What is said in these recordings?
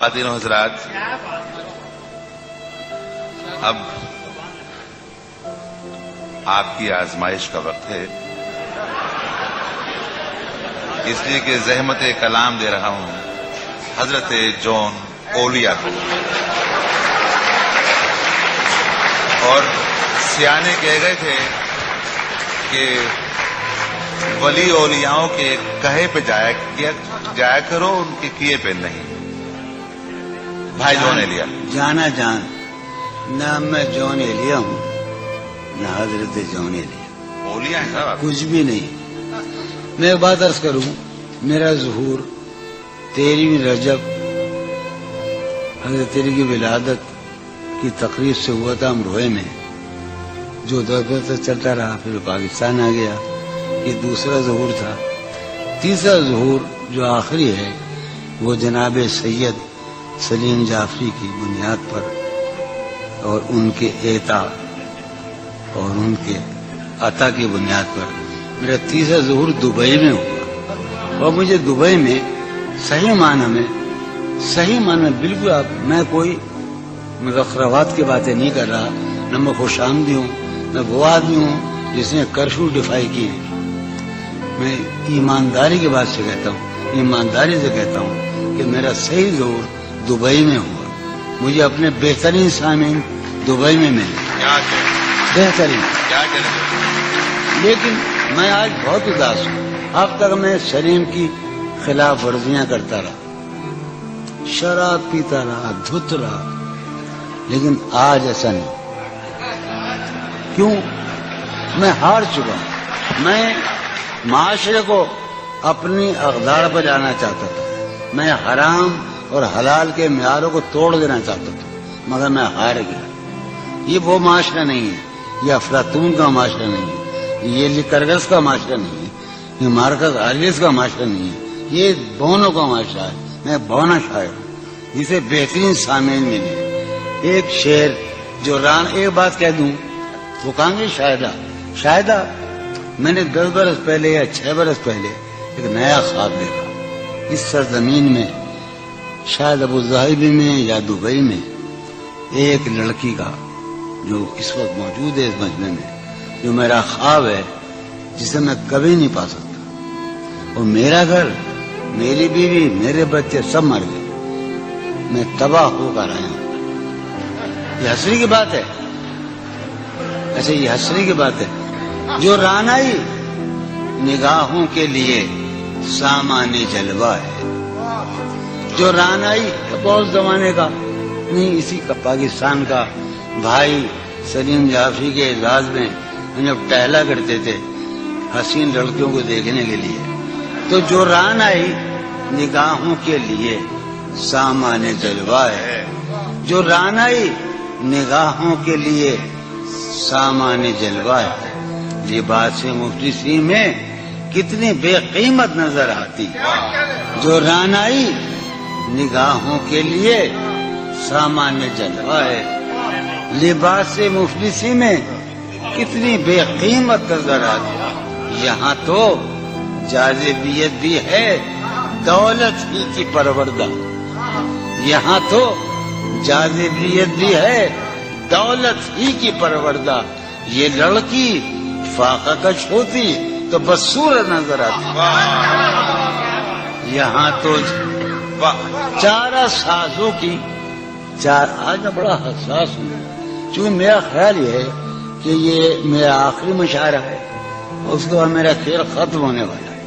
خواتین و حضرات، اب آپ کی آزمائش کا وقت ہے، اس لیے کہ زحمت کلام دے رہا ہوں حضرت جون اولیا کو۔ اور سیانے کہہ گئے تھے کہ ولی اولیاؤں کے کہے پہ جایا کرو، ان کے کیے پہ نہیں۔ بھائی جون ایلیا جانا جان، نہ میں جون ایلیا ہوں نہ حضرت جون ایلیا، اولیا ہیں صاحب، کچھ بھی نہیں۔ میں ایک بات عرض کروں، میرا ظہور 13 رجب حضرت تیری کی ولادت کی تقریب سے ہوا تھا امروہے میں، جو دور تک چلتا رہا، پھر پاکستان آ گیا۔ یہ دوسرا ظہور تھا۔ تیسرا ظہور جو آخری ہے وہ جناب سید سلیم جعفری کی بنیاد پر اور ان کے اعطا اور ان کے عطا کی بنیاد پر میرا تیسرا ظہور دبئی میں ہوا۔ اور مجھے دبئی میں صحیح معنی بالکل میں کوئی مذخرفات کی باتیں نہیں کر رہا، نہ میں خوش آمدی ہوں، میں وہ آدمی ہوں جس نے کرفیو ڈیفائی کیے ہیں۔ میں ایمانداری کی بات سے کہتا ہوں، ایمانداری سے کہتا ہوں کہ میرا صحیح ظہور دبئی میں ہوا۔ مجھے اپنے بہترین سامعین دبئی میں ملے، بہترین۔ لیکن میں آج بہت اداس ہوں۔ اب تک میں سلیم کی خلاف ورزیاں کرتا رہا، شراب پیتا رہا، دھت رہا، لیکن آج ایسا نہیں۔ کیوں؟ میں ہار چکا ہوں۔ میں معاشرے کو اپنی اقدار پر لانا چاہتا تھا، میں حرام اور حلال کے معیاروں کو توڑ دینا چاہتا تھا، مگر میں ہار گیا۔ یہ وہ معاشرہ نہیں ہے، یہ افلاطون کا معاشرہ نہیں ہے، یہ لیکرگس کا معاشرہ نہیں ہے، یہ مارکس آریس کا معاشرہ نہیں ہے، یہ بونوں کا معاشرہ ہے۔ میں بونا شاعر ہوں جسے بہترین سامعین ملے۔ ایک شعر جو ایک بات کہہ دوں، وہ کہاں گے شاہدہ میں نے 10 برس پہلے یا 6 برس پہلے ایک نیا خواب دیکھا۔ اس سرزمین میں، شاید ابوظہبی میں یا دبئی میں، ایک لڑکی کا جو اس وقت موجود ہے اس مجمع میں، جو میرا خواب ہے، جسے میں کبھی نہیں پا سکتا۔ اور میرا گھر، میری بیوی، میرے بچے سب مر گئے، میں تباہ ہو کر آیا ہوں۔ یہ حسری کی بات ہے، ایسے یہ حسری کی بات ہے۔ جو رانائی نگاہوں کے لیے سامان جلوہ ہے، جو رانائی بہت زمانے کا نہیں، اسی کا پاکستان کا بھائی سلیم جعفری کے اعزاز میں ہم جب ٹہلا کرتے تھے حسین لڑکیوں کو دیکھنے کے لیے، تو جو رانائی نگاہوں کے لیے سامان جلوہ ہے، جو رانائی نگاہوں کے لیے سامان جلوہ ہے، لباس مفلسی میں کتنی بے قیمت نظر آتی، جو رانائی نگاہوں کے لیے سامان جلوہ ہے، لباس مفلسی میں کتنی بے قیمت نظر آتی۔ یہاں تو جاذبیت بھی ہے دولت ہی کی پروردہ، یہاں تو جاذبیت بھی ہے دولت ہی کی پروردہ۔ یہ لڑکی فاقہ کش ہوتی تو بدصورت نظر آتی۔ یہاں تو چارہ سازوں کی آج میں بڑا حساس ہوں، چونکہ میرا خیال یہ ہے کہ یہ میرا آخری مشاعرہ ہے، اس کے بعد میرا کھیل ختم ہونے والا ہے۔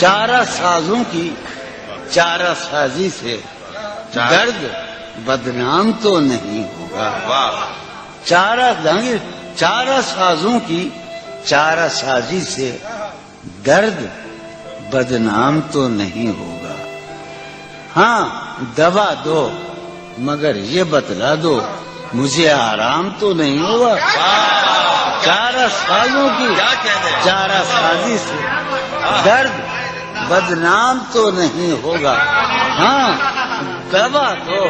چارہ سازوں کی چارہ سازی سے درد بدنام تو نہیں ہوگا، چارہ سازوں کی چارہ سازی سے درد بدنام تو نہیں ہوگا۔ ہاں دوا دو مگر یہ بتلا دو مجھے آرام تو نہیں ہوگا۔ چارہ سازوں کی چارہ سازی سے درد بدنام تو نہیں ہوگا۔ ہاں دوا دو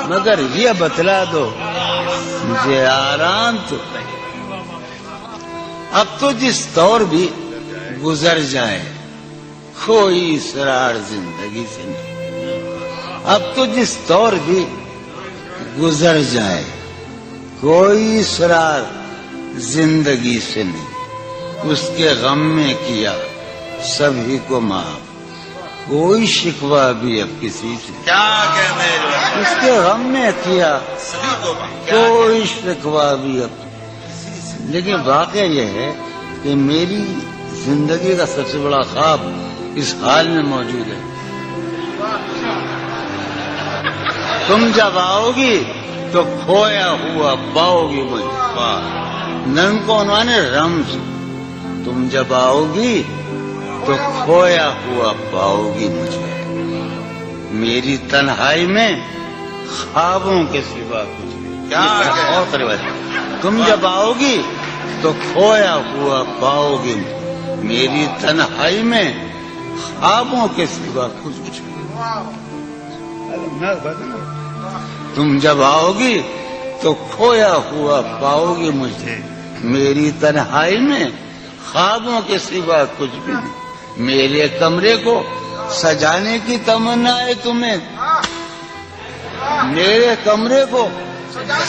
مگر یہ بتلا دو مجھے آرام تو نہیں۔ اب تو جس دور بھی گزر جائے کوئی اسرار زندگی سے نہیں، اب تو جس دور بھی گزر جائے کوئی اسرار زندگی سے نہیں، اس کے غم میں کیا سبھی کو معاف، کوئی شکوہ بھی اب کسی سے، کیا کہنے جو اس کے غم میں کیا سبھی کو کوئی شکوہ بھی اب، لیکن واقعہ یہ ہے کہ میری زندگی کا سب سے بڑا خواب اس حال میں موجود ہے، تم جب آؤ گی تو کھویا ہوا پاؤ گی مجھے، نن کو عنوان ہے رمز، تم جب آؤ گی تو کھویا ہوا پاؤ گی مجھے، میری تنہائی میں خوابوں کے سوا کچھ نہیں، کیا اور تم جب آؤ گی تو کھویا ہوا پاؤ گی میری تنہائی میں خوابوں کے سوا کچھ نہیں، تم جب آؤ گی تو کھویا ہوا پاؤ گی مجھے، میری تنہائی میں خوابوں کے سوا کچھ بھی نہیں، میرے کمرے کو سجانے کی تمنا ہے تمہیں، میرے کمرے کو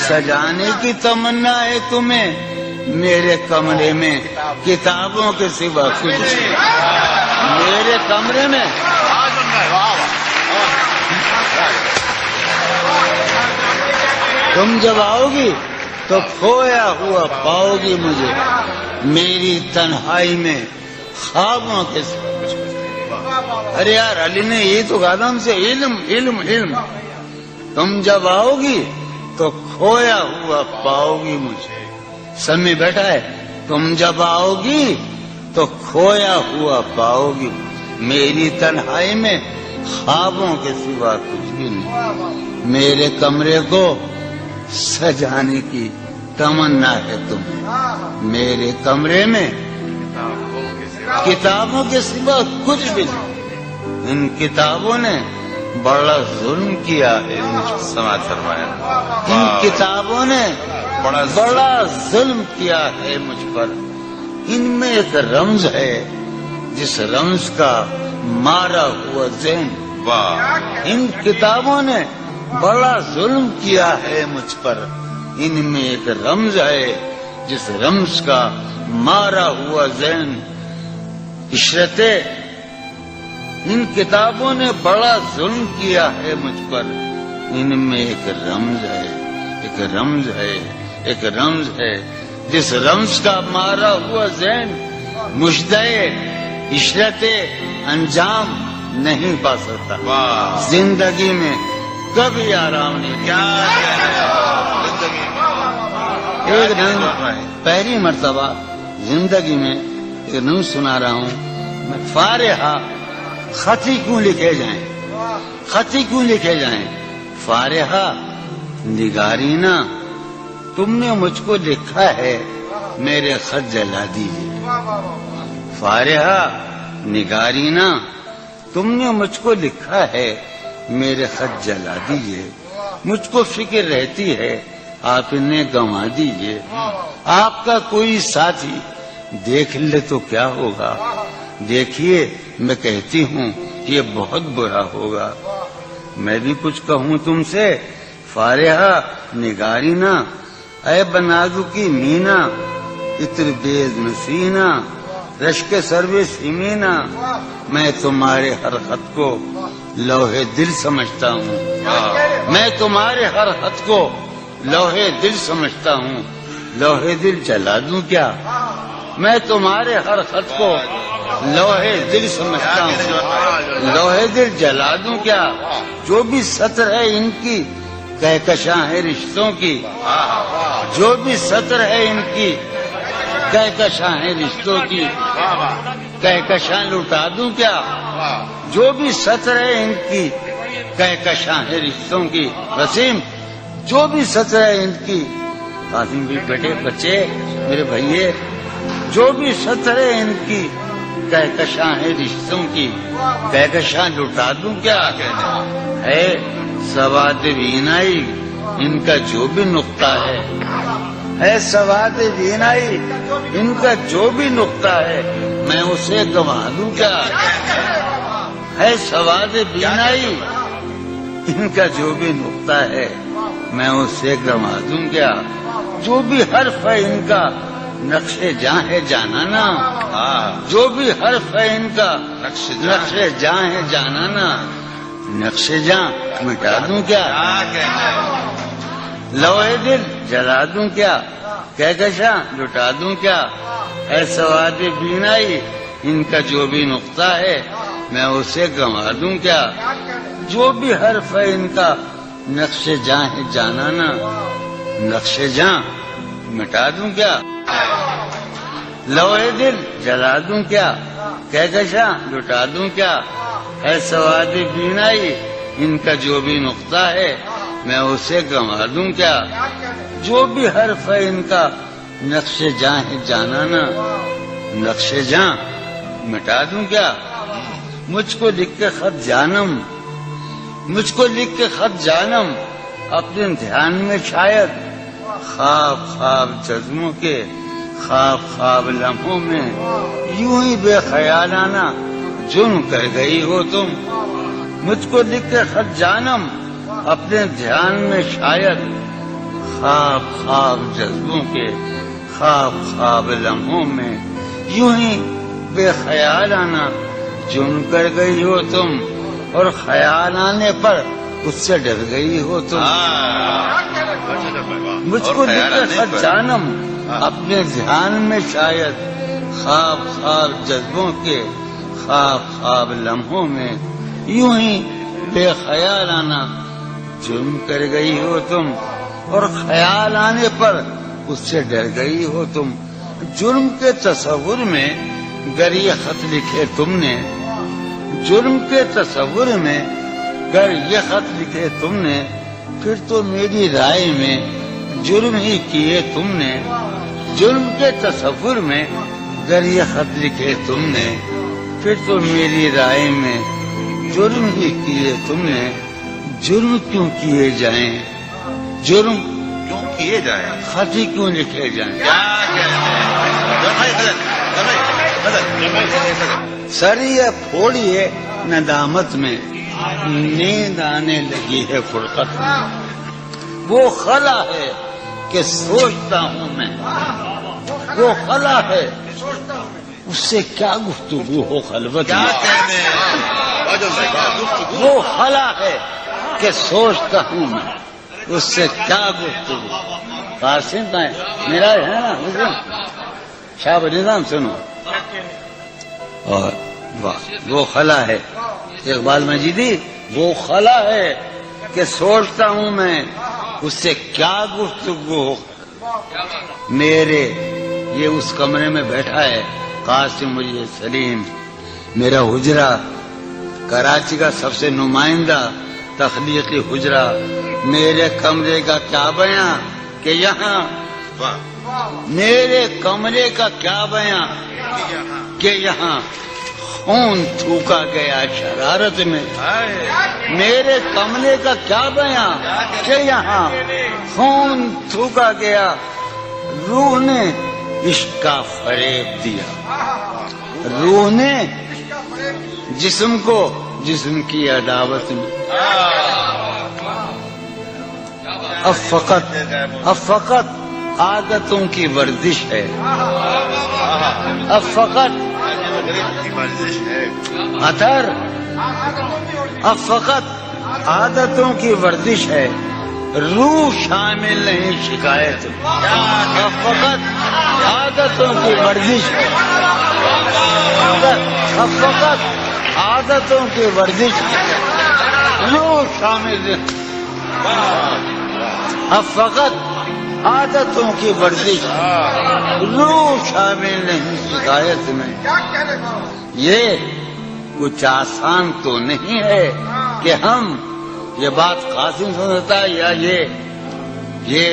سجانے کی تمنا ہے تمہیں، میرے کمرے میں کتابوں کے سوا کچھ نہیں، میرے کمرے میں تم جب آؤ گی تو کھویا ہوا پاؤ گی مجھے، میری تنہائی میں خوابوں کے سوا، ارے یار علی نے یہ تو کہا تھا ہم سے، علم علم علم، تم جب آؤ گی تو کھویا ہوا پاؤ گی مجھے، سب میں بیٹھا ہے، تم جب آؤ گی تو کھویا ہوا پاؤ گی، میری تنہائی میں خوابوں کے سوا کچھ بھی نہیں، میرے کمرے کو سجانے کی تمنا ہے تمہیں، میرے کمرے میں کتابوں کے سوا کچھ بھی نہیں، ان کتابوں نے بڑا ظلم کیا ہے مجھ پر، سماج فرمایا، ان کتابوں نے بڑا ظلم کیا ہے مجھ پر، ان میں ایک رمز ہے جس رمز کا مارا ہوا ذہن، ان کتابوں نے بڑا ظلم کیا ہے مجھ پر، ان میں ایک رمز ہے جس رمز کا مارا ہوا ذہن، عشرت ان کتابوں نے بڑا ظلم کیا ہے مجھ پر، ان میں ایک رمز ہے، ایک رمز ہے، ایک رمز ہے جس رمز کا مارا ہوا ذہن مجدے عشرت انجام نہیں پا سکتا، زندگی میں کبھی آرام نہیں، کیا ایک دن پہلی مرتبہ زندگی میں ایک نظم سنا رہا ہوں میں، فارحہ خطی کیوں لکھے جائیں، خطی کیوں لکھے جائیں، فارحہ نگارینا تم نے مجھ کو لکھا ہے میرے خط جلا دیجیے، فارحہ نگارینا تم نے مجھ کو لکھا ہے میرے خط جلا دیجیے، مجھ کو فکر رہتی ہے آپ انہیں گنوا دیجیے، آپ کا کوئی ساتھی دیکھ لے تو کیا ہوگا، دیکھیے میں کہتی ہوں یہ بہت برا ہوگا، میں بھی کچھ کہوں تم سے، فارحہ نگارینا اے بنازو کی مینا، اتر بیز مسینہ رشک سروے سیمینا، میں تمہارے ہر خط کو لوہے دل سمجھتا ہوں، میں تمہارے ہر خط کو لوہے دل سمجھتا ہوں، لوہے دل جلا دوں کیا، میں تمہارے ہر خط کو لوہے دل سمجھتا ہوں، لوہے دل جلا دوں کیا، جو بھی سطر ہے ان کی کہکشاں ہے رشتوں کی، جو بھی سطر ہے ان کی کہکشاں ہے رشتوں کی، کہکشاں لٹا دوں کیا، جو بھی سطر ہے ان کی کہکشاں ہے رشتوں کی، وسیم جو بھی سطر ہے ان کی، قاسم بھی بیٹے بچے میرے بھائیے، جو بھی سطر ہے ان کی کہکشاں ہے رشتوں کی، کہکشاں لٹا دوں کیا، ہے سواد بینائی ان کا جو بھی نقطہ ہے سواد بینائی ان کا جو بھی نقطہ ہے میں اسے گنوا دوں کیا، ہے سواد بینائی ان کا جو بھی نقطہ ہے میں اسے گنوا دوں کیا؟ جو بھی حرف ہے ان کا نقش جاں ہے جانانا، جو بھی حرف ہے ان کا نقش جاں ہے جانانا، نقش جاں مٹا دوں کیا؟ لوہے دل جلا دوں کیا؟ کہکشاں لٹا دوں کیا؟ اے سواد بینائی ان کا جو بھی نقطہ ہے میں اسے گنوا دوں کیا؟ جو بھی حرف ہے ان کا نقش جاں ہے جانانا، نقش جاں مٹا دوں کیا؟ لوہے دل جلا دوں کیا؟ کہکشاں لٹا دوں کیا؟ اے سواد بینائی ان کا جو بھی نقطہ ہے میں اسے گنوا دوں کیا؟ جو بھی حرف ہے ان کا نقش جاں ہے جانانا، نقش جاں مٹا دوں کیا؟ مجھ کو لکھ کے خط جانم، مجھ کو لکھ کے خط جانم اپنے دھیان میں شاید، خواب خواب جذبوں کے خواب خواب لمحوں میں یوں ہی بے خیالانہ جرم کر گئی ہو تم۔ مجھ کو لکھ کے خط جانم اپنے دھیان میں شاید، خواب خواب جذبوں کے خواب خواب لمحوں میں یوں ہی بے خیالانہ جرم کر گئی ہو تم، اور خیال آنے پر اس سے ڈر گئی ہو تم۔ مجھ کو لکھ کے خط جانم اپنے دھیان میں شاید، خواب خواب جذبوں کے خواب خواب لمحوں میں یوں ہی بے خیالانہ جرم کر گئی ہو تم، اور خیال آنے پر اس سے ڈر گئی ہو تم۔ جرم کے تصور میں گر یہ خط لکھے تم نے، جرم کے تصور میں گر یہ خط لکھے تم نے، پھر تو میری رائے میں جرم ہی کیے تم نے۔ جرم کے تصور میں گر یہ خط لکھے تم نے، پھر تو میری رائے میں جرم ہی کیے تم نے۔ جرم کیوں کیے جائیں، جرم کیوں کیے جائیں، خط ہی کیوں لکھے جائیں؟ سریے پھوڑیے ندامت میں، نیند آنے لگی ہے فرقت میں۔ وہ خلا ہے کہ سوچتا ہوں میں، وہ خلا ہے اس سے کیا گفتگو ہو خلوت میں۔ وہ خلا ہے کہ سوچتا ہوں میں، اس سے کیا گفتگو۔ قاسم ہے میرا ہے نا، شاہ نظام سنو۔ اور وہ خلا ہے اقبال مجیدی، وہ خلا ہے کہ سوچتا ہوں میں، اس سے کیا گفتگو ہو۔ میرے یہ اس کمرے میں بیٹھا ہے قاسم مجھے سلیم، میرا حجرہ کراچی کا سب سے نمائندہ تخلیقی حجرہ، میرے کمرے کا کیا بیاں کہ یہاں، میرے کمرے کا کیا بیاں کہ یہاں خون تھوکا گیا شرارت میں۔ میرے کمرے کا کیا بیاں کہ یہاں خون تھوکا گیا، روح نے عشق کا فریب دیا، روح نے جسم کو جسم کی عداوت میں۔ اب فقط عادتوں کی ورزش ہے، اب فقط اثر، اب فقط عادتوں کی ورزش ہے، روح شامل نہیں شکایت۔ اب فقط عادتوں کی ورزش ہے، اب فقط عادتوں کی ورزش ہے، روح شامل نہیں۔ اب فقط عادتوں کی ورزش، روح شامل نہیں شکایت میں۔ یہ کچھ آسان تو نہیں ہے کہ ہم، یہ بات قاسم سمجھتا ہے یا یہ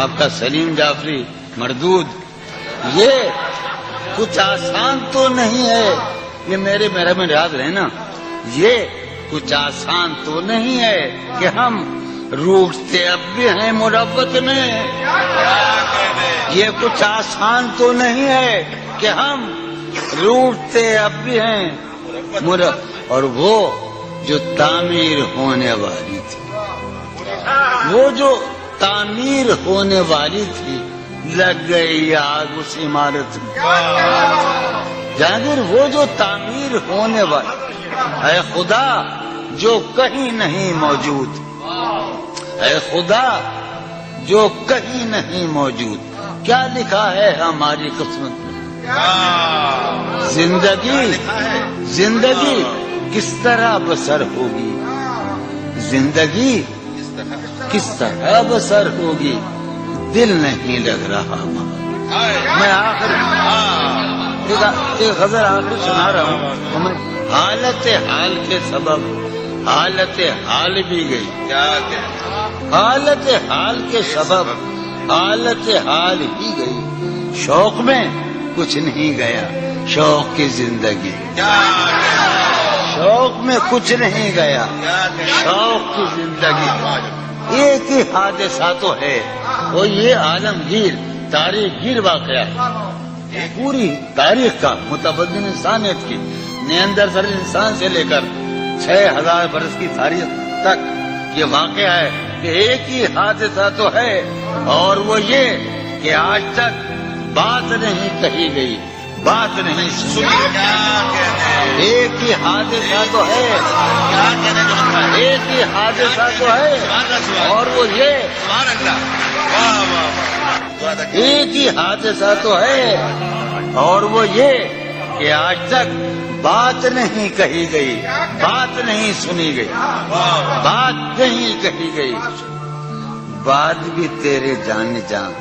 آپ کا سلیم جعفری مردود، یہ کچھ آسان تو نہیں ہے، یہ میرے میں یاد رہے نا، یہ کچھ آسان تو نہیں ہے کہ ہم روٹتے اب بھی ہیں مربت میں۔ یہ کچھ آسان تو نہیں ہے کہ ہم روٹتے اب بھی ہیں مربت، اور وہ جو تعمیر ہونے والی تھی، وہ جو تعمیر ہونے والی تھی لگ گئی آگ اس عمارت میں۔ جہانگیر وہ جو تعمیر ہونے والی، اے خدا جو کہیں نہیں موجود، اے خدا جو کہیں نہیں موجود، کیا لکھا ہے ہماری قسمت میں؟ زندگی کس طرح بسر ہوگی، زندگی کس طرح بسر ہوگی، دل نہیں لگ رہا وہاں۔ میں آخر ایک غزل آخر سنا رہا ہوں، میں حالت حال کے سبب حالت حال بھی گئی، حالت حال کے سبب حالت حال ہی گئی، شوق میں کچھ نہیں گیا، شوق کی زندگی، شوق میں کچھ نہیں گیا، شوق کی زندگی۔ ایک ہی حادثہ تو ہے، وہ یہ عالمگیر تاریخ گیر واقعہ ہے، پوری تاریخ کا، متبدل انسانیت کی، نیاندرتال انسان سے لے کر 6000 برس کی تاریخ تک یہ واقعہ ہے کہ ایک ہی حادثہ تو ہے، اور وہ یہ کہ آج تک بات نہیں کہی گئی، بات نہیں سنی گئی۔ ایک ہی حادثہ تو ہے، ایک ہی حادثہ تو ہے، اور وہ یہ ایک ہی حادثہ تو ہے، اور وہ یہ کہ آج تک بات نہیں کہی گئی، بات نہیں سنی گئی، بات نہیں کہی گئی۔ بات بھی تیرے جان جان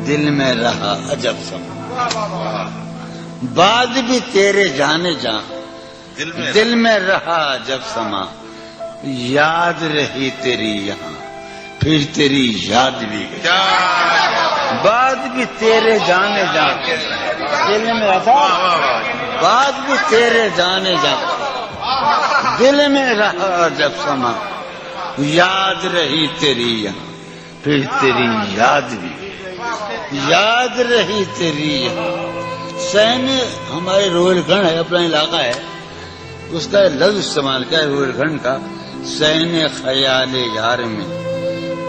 دل میں رہا عجب سما، بات بھی تیرے جان جان دل میں رہا عجب سما، یاد رہی تیری یہاں پھر تیری یاد بھی گئی، بات بھی تیرے جان جان دل میں رہا، بات بھی تیرے جانے جا دل میں رہا جب سما، یاد رہی تیری یہاں پھر تیری یاد بھی، یاد رہی تیری یہاں۔ سین ہمارے روہیل کھنڈ ہے، اپنا علاقہ ہے، اس کا لفظ استعمال کیا ہے روہیل کھنڈ کا، سین خیال یار میں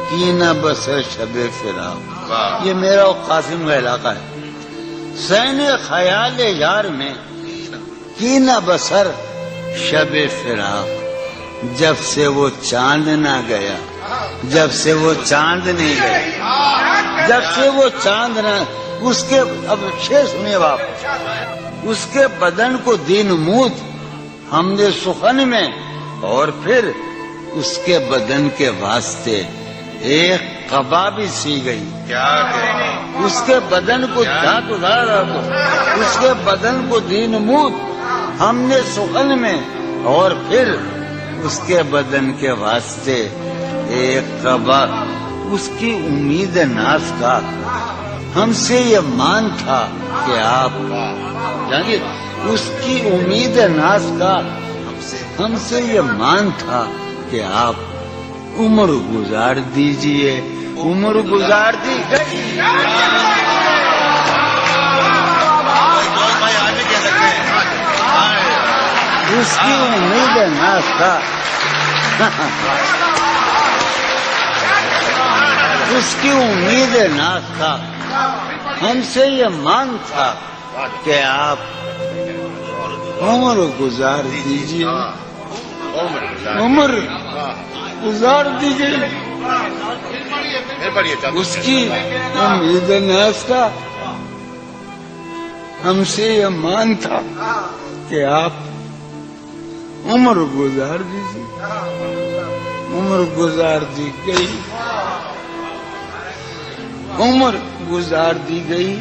کی نہ بس شب فراق، یہ میرا اور قاسم کا علاقہ ہے۔ سین خیال یار میں کی نہ بسر شب فراق، جب سے وہ چاند نہ گیا، جب سے وہ چاند نہیں گیا، جب سے وہ چاند نہ، اس کے اب شعر سنیے باپ، اس کے بدن کو دین موت ہم نے سخن میں، اور پھر اس کے بدن کے واسطے ایک قبا بھی سی گئی، اس کے بدن کو دھات ادارا تو اس کے بدن کو دین موت ہم نے سخن میں، اور پھر اس کے بدن کے واسطے ایک قبا، اس کی امید ناز کا ہم سے یہ مان تھا کہ آپ جانیے، اس کی امید ناز کا ہم سے یہ مان تھا کہ آپ عمر گزار دیجئے، عمر گزار دی گئی، اس کی امید ناز تھا، اس کی امید ناز تھا، ہم سے یہ مان تھا کہ آپ عمر گزار دیجئے، عمر گزار دیجئے، اس کی امید ناز تھا، ہم سے یہ مان تھا کہ آپ عمر گزار دیجئے، عمر گزار دی گئی، عمر گزار دی گئی،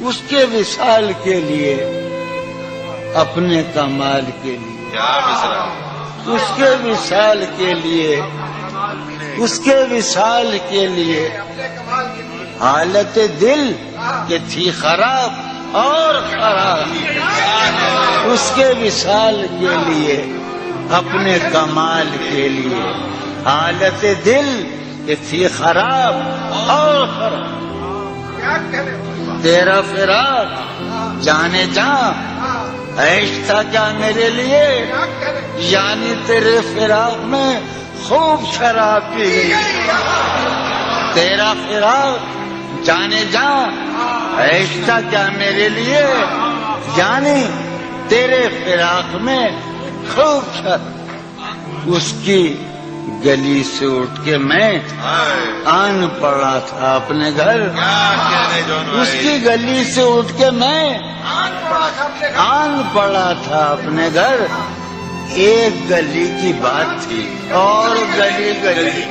اس کے وصال کے لیے، اپنے کمال کے لیے، اس کے وصال کے لیے، اس کے وصال کے لیے، حالت دل کہ تھی خراب اور خراب، اس کے وصال کے لیے، اپنے کمال کے لیے، حالت دل کہ تھی خراب اور خراب، تیرا فراق جانے جاں عیش تھا کیا میرے لیے، یعنی تیرے فراق میں خوب شراب پی گئی، تیرا فراق جانے جان عیش تھا کیا میرے لیے، یعنی تیرے فراق میں خوب شراب۔ اس کی گلی سے اٹھ کے میں آن پڑا تھا اپنے گھر، اس کی گلی سے اٹھ کے میں آن پڑا تھا اپنے گھر، ایک گلی کی بات تھی اور گلی گلی